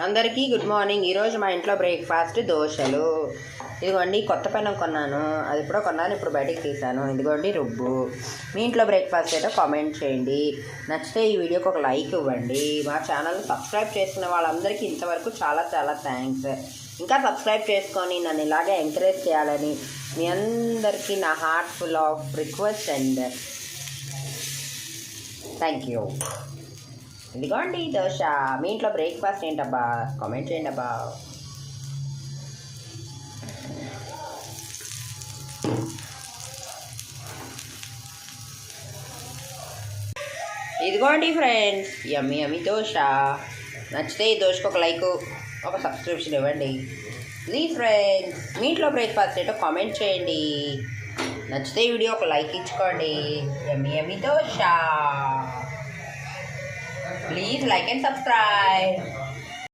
అందరికీ good morning. ఈరోజు మా ఇంట్లో బ్రేక్ఫాస్ట్ దోశలు. ఇదిగోండి కొత్త పెనం కొన్నాను, అది ఎప్పుడో కొన్నాను, ఇప్పుడు బయటికి తీసాను. ఇదిగోండి రుబ్బు. మీ ఇంట్లో బ్రేక్ఫాస్ట్ ఏదో కామెంట్ చేయండి. నచ్చితే ఈ వీడియోకి ఒక లైక్ ఇవ్వండి. మా ఛానల్ సబ్స్క్రైబ్ చేసుకున్న వాళ్ళందరికీ ఇంతవరకు చాలా చాలా థ్యాంక్స్. ఇంకా సబ్స్క్రైబ్ చేసుకొని నన్ను ఇలాగే ఎంకరేజ్ చేయాలని మీ అందరికీ నా heart full of request and thank you. ఇదిగోండి దోశ. మీ ఇంట్లో బ్రేక్ఫాస్ట్ ఏంటబ్బా? కామెంట్ చేయండి అబ్బా. ఇదిగోండి ఫ్రెండ్స్, యమ్మీ యమ్మీ దోశ. నచ్చితే ఈ దోశకు ఒక లైక్, ఒక సబ్స్క్రిప్షన్ ఇవ్వండి ప్లీజ్ ఫ్రెండ్స్. మీ ఇంట్లో బ్రేక్ఫాస్ట్ ఏంటో కామెంట్ చేయండి. నచ్చితే ఈ వీడియో ఒక లైక్ ఇచ్చుకోండి. యమ్మీ యమ్మీ dosa. Please like and subscribe.